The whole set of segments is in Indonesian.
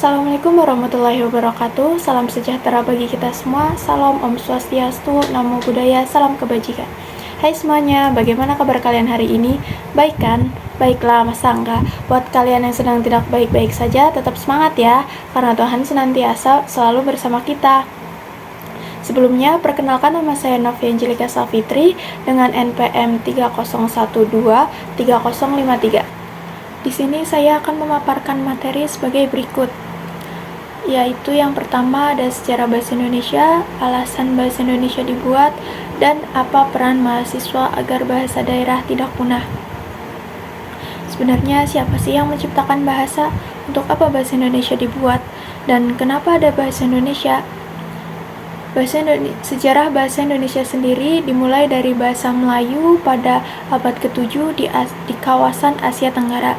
Assalamualaikum warahmatullahi wabarakatuh. Salam sejahtera bagi kita semua. Salam Om Swastiastu, Namo Buddhaya, salam kebajikan. Hai semuanya, bagaimana kabar kalian hari ini? Baik kan? Baiklah, masa enggak? Buat kalian yang sedang tidak baik-baik saja, tetap semangat ya, karena Tuhan senantiasa selalu bersama kita. Sebelumnya, perkenalkan nama saya Novia Angelika Safitri dengan NPM 30123053. Di sini saya akan memaparkan materi sebagai berikut, yaitu yang pertama ada sejarah bahasa Indonesia, alasan bahasa Indonesia dibuat, dan apa peran mahasiswa agar bahasa daerah tidak punah. Sebenarnya siapa sih yang menciptakan bahasa? Untuk apa bahasa Indonesia dibuat? Dan kenapa ada bahasa Indonesia? Sejarah bahasa Indonesia sendiri dimulai dari bahasa Melayu pada abad ke-7 di kawasan Asia Tenggara.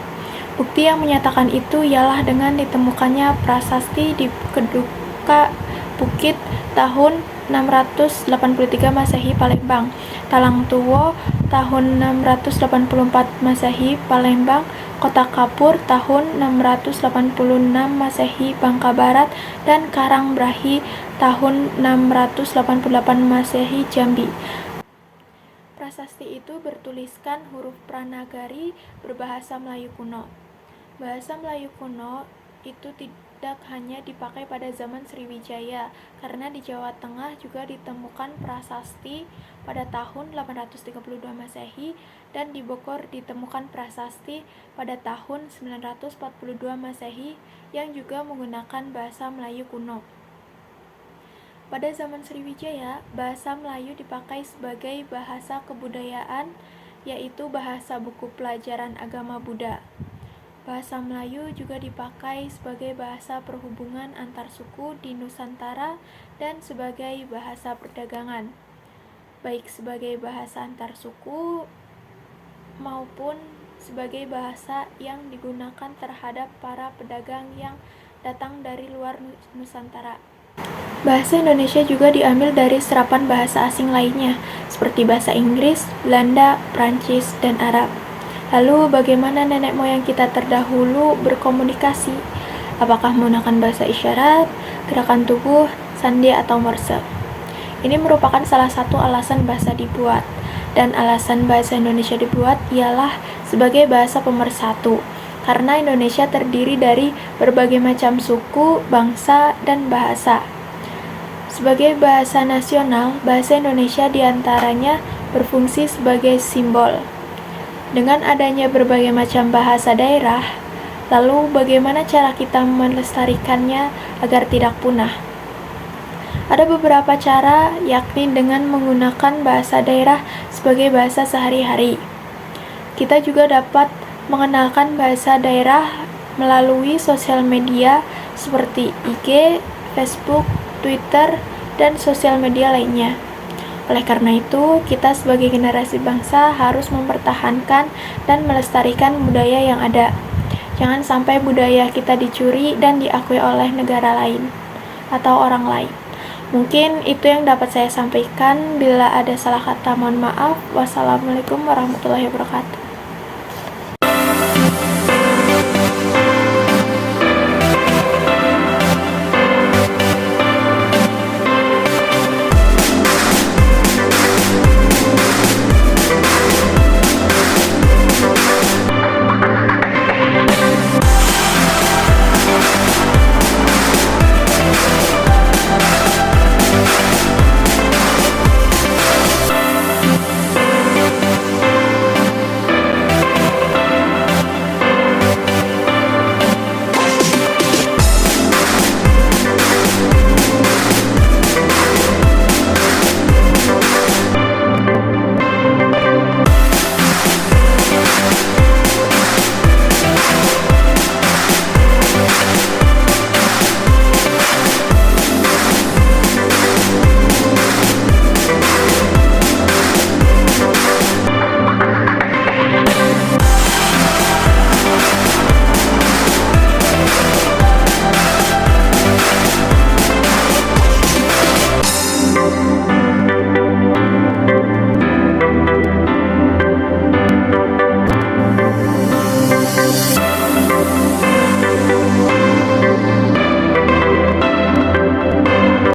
Bukti yang menyatakan itu ialah dengan ditemukannya prasasti di Keduka Bukit tahun 683 Masehi Palembang, Talang Tuwo tahun 684 Masehi Palembang, Kota Kapur tahun 686 Masehi Bangka Barat, dan Karangbrahi tahun 688 Masehi Jambi. Prasasti itu bertuliskan huruf Pranagari berbahasa Melayu kuno. Bahasa Melayu kuno itu tidak hanya dipakai pada zaman Sriwijaya, karena di Jawa Tengah juga ditemukan prasasti pada tahun 832 Masehi, dan di Bogor ditemukan prasasti pada tahun 942 Masehi yang juga menggunakan bahasa Melayu kuno. Pada zaman Sriwijaya, bahasa Melayu dipakai sebagai bahasa kebudayaan, yaitu bahasa buku pelajaran agama Buddha. Bahasa Melayu juga dipakai sebagai bahasa perhubungan antar suku di Nusantara dan sebagai bahasa perdagangan, baik sebagai bahasa antar suku maupun sebagai bahasa yang digunakan terhadap para pedagang yang datang dari luar Nusantara. Bahasa Indonesia juga diambil dari serapan bahasa asing lainnya, seperti bahasa Inggris, Belanda, Prancis, dan Arab. Lalu, bagaimana nenek moyang kita terdahulu berkomunikasi? Apakah menggunakan bahasa isyarat, gerakan tubuh, sandi, atau morse? Ini merupakan salah satu alasan bahasa dibuat, dan alasan bahasa Indonesia dibuat ialah sebagai bahasa pemersatu, karena Indonesia terdiri dari berbagai macam suku, bangsa, dan bahasa. Sebagai bahasa nasional, bahasa Indonesia diantaranya berfungsi sebagai simbol. Dengan adanya berbagai macam bahasa daerah, lalu bagaimana cara kita melestarikannya agar tidak punah? Ada beberapa cara, yakni dengan menggunakan bahasa daerah sebagai bahasa sehari-hari. Kita juga dapat mengenalkan bahasa daerah melalui sosial media seperti IG, Facebook, Twitter, dan sosial media lainnya. Oleh karena itu, kita sebagai generasi bangsa harus mempertahankan dan melestarikan budaya yang ada. Jangan sampai budaya kita dicuri dan diakui oleh negara lain atau orang lain. Mungkin itu yang dapat saya sampaikan. Bila ada salah kata, mohon maaf. Wassalamualaikum warahmatullahi wabarakatuh.